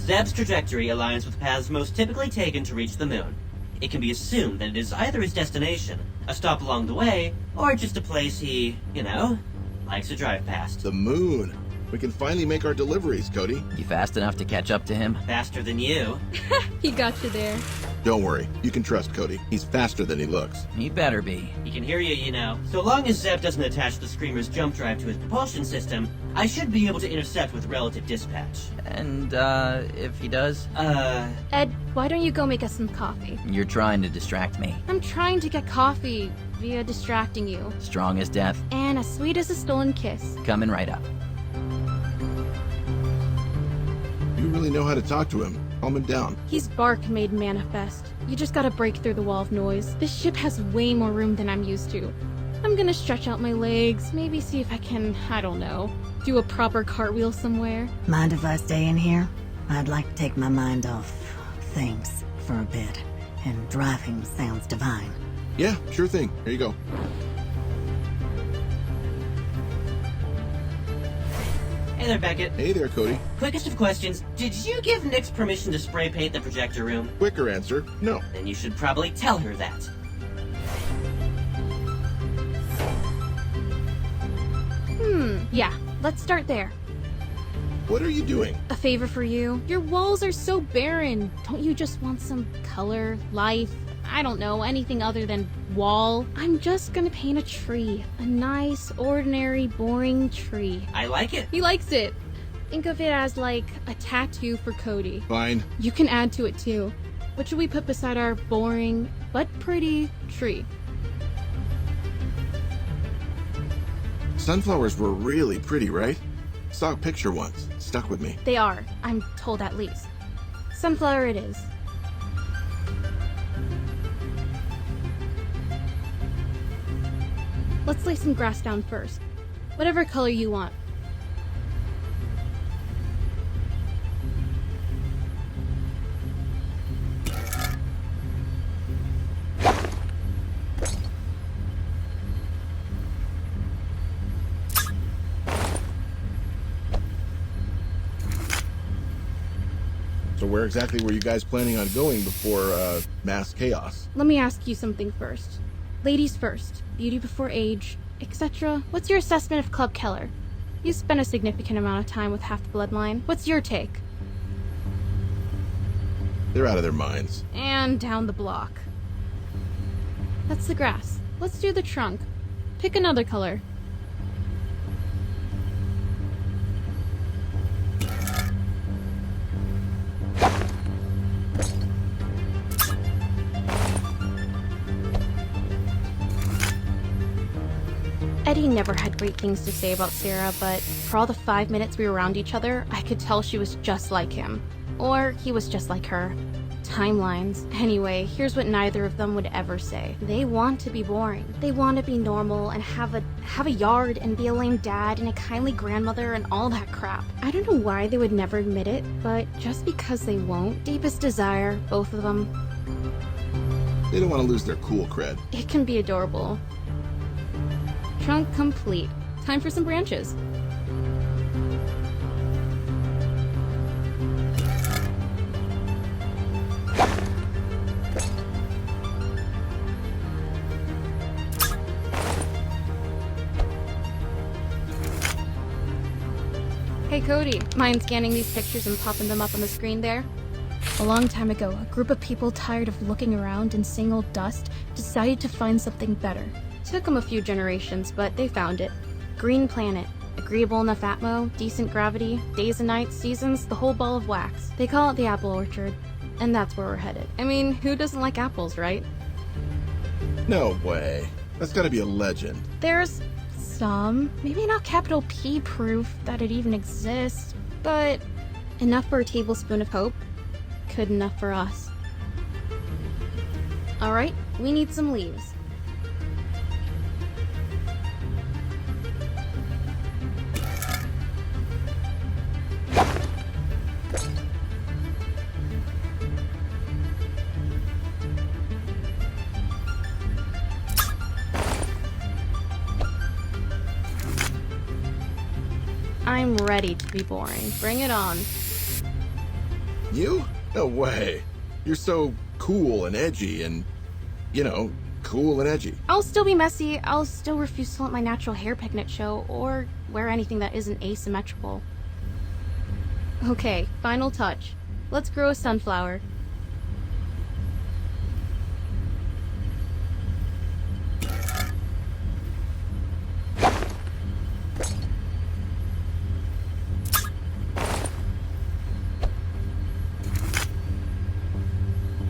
Zeb's trajectory aligns with paths most typically taken to reach the moon. It can be assumed that it is either his destination, a stop along the way, or just a place he, likes to drive past. The moon. We can finally make our deliveries, Cody. You fast enough to catch up to him? Faster than you. He got you there. Don't worry. You can trust Cody. He's faster than he looks. He better be. He can hear you, So long as Zeb doesn't attach the Screamer's jump drive to his propulsion system, I should be able to intercept with relative dispatch. And, if he does? Ed, why don't you go make us some coffee? You're trying to distract me. I'm trying to get coffee via distracting you. Strong as death. And as sweet as a stolen kiss. Coming right up. You really know how to talk to him. Calm him down. He's bark made manifest. You just gotta break through the wall of noise. This ship has way more room than I'm used to. I'm gonna stretch out my legs, maybe see if I can, I don't know, do a proper cartwheel somewhere. Mind if I stay in here? I'd like to take my mind off things for a bit. And driving sounds divine. Yeah, sure thing. Here you go. Hey there, Beckett. Hey there, Cody. Quickest of questions, did you give Nyx permission to spray paint the projector room? Quicker answer, no. Then you should probably tell her that. Yeah, let's start there. What are you doing? A favor for you. Your walls are so barren. Don't you just want some color, life? I don't know, anything other than wall. I'm just gonna paint a tree. A nice, ordinary, boring tree. I like it. He likes it. Think of it as like a tattoo for Cody. Fine. You can add to it too. What should we put beside our boring but pretty tree? Sunflowers were really pretty, right? Saw a picture once. Stuck with me. They are, I'm told at least. Sunflower it is. Let's lay some grass down first. Whatever color you want. So where exactly were you guys planning on going before, mass chaos? Let me ask you something first. Ladies first, beauty before age, etc. What's your assessment of Club Keller? You spent a significant amount of time with half the bloodline. What's your take? They're out of their minds. And down the block. That's the grass. Let's do the trunk. Pick another color. Eddy never had great things to say about Serra, but for all the 5 minutes we were around each other, I could tell she was just like him. Or he was just like her. Timelines. Anyway, here's what neither of them would ever say. They want to be boring. They want to be normal and have a yard and be a lame dad and a kindly grandmother and all that crap. I don't know why they would never admit it, but just because they won't, deepest desire, both of them. They don't want to lose their cool cred. It can be adorable. Trunk complete. Time for some branches. Hey Cody, mind scanning these pictures and popping them up on the screen there? A long time ago, a group of people tired of looking around and seeing old dust decided to find something better. Took them a few generations, but they found it. Green planet. Agreeable enough atmo, decent gravity, days and nights, seasons, the whole ball of wax. They call it the apple orchard. And that's where we're headed. I mean, who doesn't like apples, right? No way. That's gotta be a legend. There's some, maybe not capital P proof that it even exists, but enough for a tablespoon of hope. Good enough for us. Alright, we need some leaves. I'm ready to be boring. Bring it on. You? No way. You're so cool and edgy and, cool and edgy. I'll still be messy. I'll still refuse to let my natural hair pigment show or wear anything that isn't asymmetrical. Okay, final touch. Let's grow a sunflower.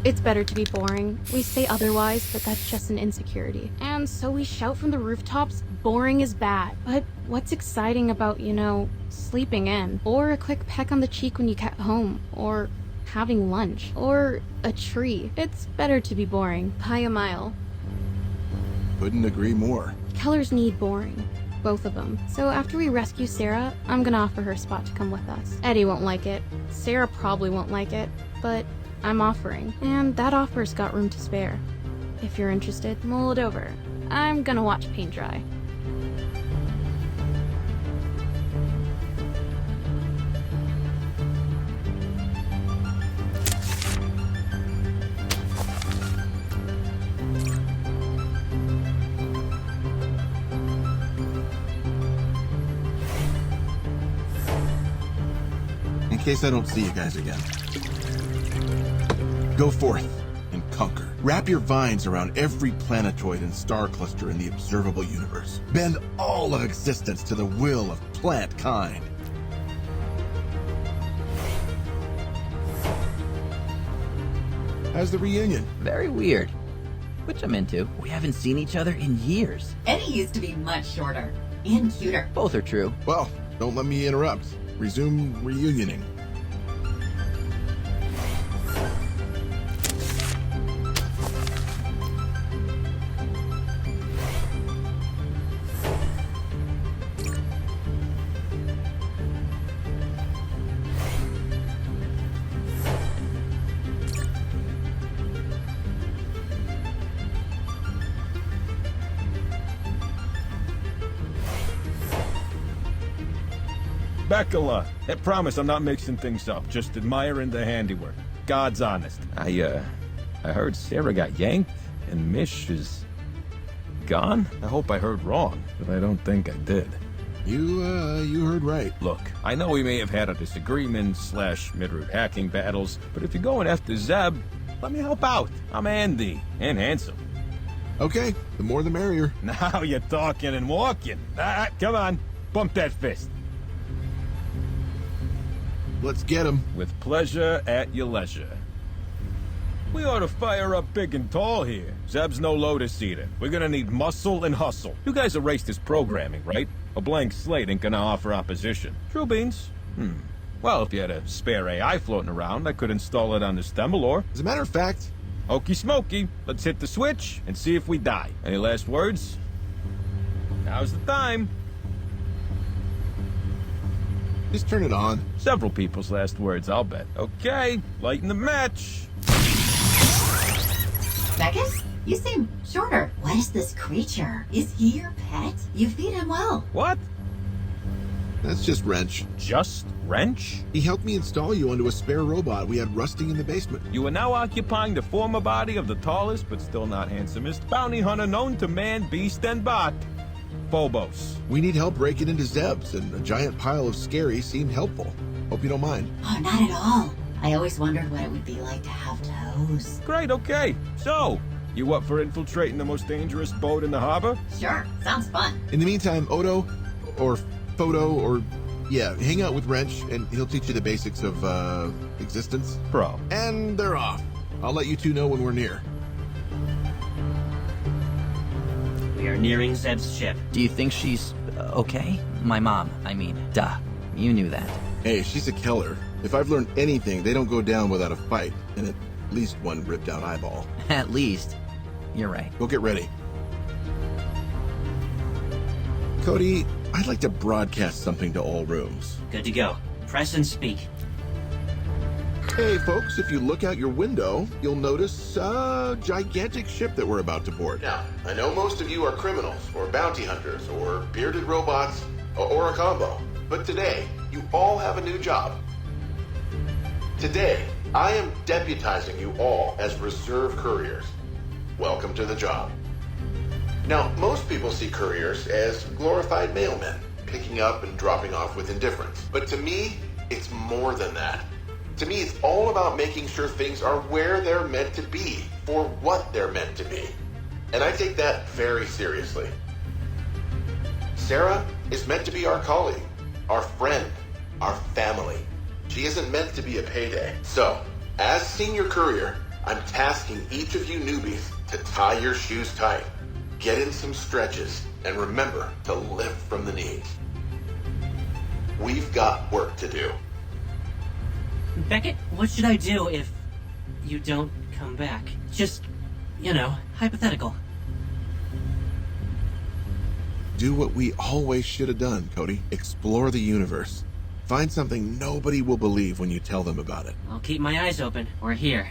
It's better to be boring. We say otherwise, but that's just an insecurity. And so we shout from the rooftops, boring is bad. But what's exciting about, sleeping in? Or a quick peck on the cheek when you get home? Or having lunch? Or a tree? It's better to be boring. By a mile. Couldn't agree more. Kellers need boring. Both of them. So after we rescue Serra, I'm gonna offer her a spot to come with us. Eddy won't like it. Serra probably won't like it. But I'm offering, and that offer's got room to spare. If you're interested, mull it over. I'm gonna watch paint dry. In case I don't see you guys again. Go forth and conquer. Wrap your vines around every planetoid and star cluster in the observable universe. Bend all of existence to the will of plant kind. How's the reunion? Very weird. Which I'm into. We haven't seen each other in years. Eddy used to be much shorter and cuter. Both are true. Well, don't let me interrupt. Resume reunioning. Beckett, I promise I'm not mixing things up, just admiring the handiwork. God's honest. I heard Serra got yanked and Mish is gone? I hope I heard wrong, but I don't think I did. You heard right. Look, I know we may have had a disagreement / mid-route hacking battles, but if you're going after Zeb, let me help out. I'm handy and handsome. Okay, the more the merrier. Now you're talking and walking. Come on, bump that fist. Let's get him. With pleasure at your leisure. We ought to fire up big and tall here. Zeb's no lotus eater. We're gonna need muscle and hustle. You guys erased his programming, right? A blank slate ain't gonna offer opposition. True beans. Well, if you had a spare AI floating around, I could install it on the Stemmelor. As a matter of fact, Okey smoky. Let's hit the switch and see if we die. Any last words? Now's the time. just turn it on. Several people's last words, I'll bet. Okay, lighten the match. Beckett? You seem shorter. What is this creature? Is he your pet? You feed him well. What? That's just Wrench. Just Wrench? He helped me install you onto a spare robot we had rusting in the basement. You are now occupying the former body of the tallest, but still not handsomest, bounty hunter known to man, beast, and bot, Phobos. We need help breaking into Zeb's, and a giant pile of scary seemed helpful. Hope you don't mind. Oh, not at all. I always wondered what it would be like to have toes. Great, okay. So, you up for infiltrating the most dangerous boat in the harbor? Sure, sounds fun. In the meantime, Odo, or Photo, or yeah, hang out with Wrench, and he'll teach you the basics of, existence. Pro. And they're off. I'll let you two know when we're near. We are nearing Zeb's ship. Do you think she's okay? My mom, I mean. Duh. You knew that. Hey, she's a killer. If I've learned anything, they don't go down without a fight, and at least one ripped out eyeball. At least. You're right. Go get ready. Cody, I'd like to broadcast something to all rooms. Good to go. Press and speak. Hey, folks, if you look out your window, you'll notice a gigantic ship that we're about to board. Now, I know most of you are criminals, or bounty hunters, or bearded robots, or a combo. But today, you all have a new job. Today, I am deputizing you all as reserve couriers. Welcome to the job. Now, most people see couriers as glorified mailmen, picking up and dropping off with indifference. But to me, it's more than that. To me, it's all about making sure things are where they're meant to be, for what they're meant to be. And I take that very seriously. Serra is meant to be our colleague, our friend, our family. She isn't meant to be a payday. So, as senior courier, I'm tasking each of you newbies to tie your shoes tight, get in some stretches, and remember to lift from the knees. We've got work to do. Beckett, what should I do if you don't come back? Just, hypothetical. Do what we always should have done, Cody. Explore the universe. Find something nobody will believe when you tell them about it. I'll keep my eyes open. Or here,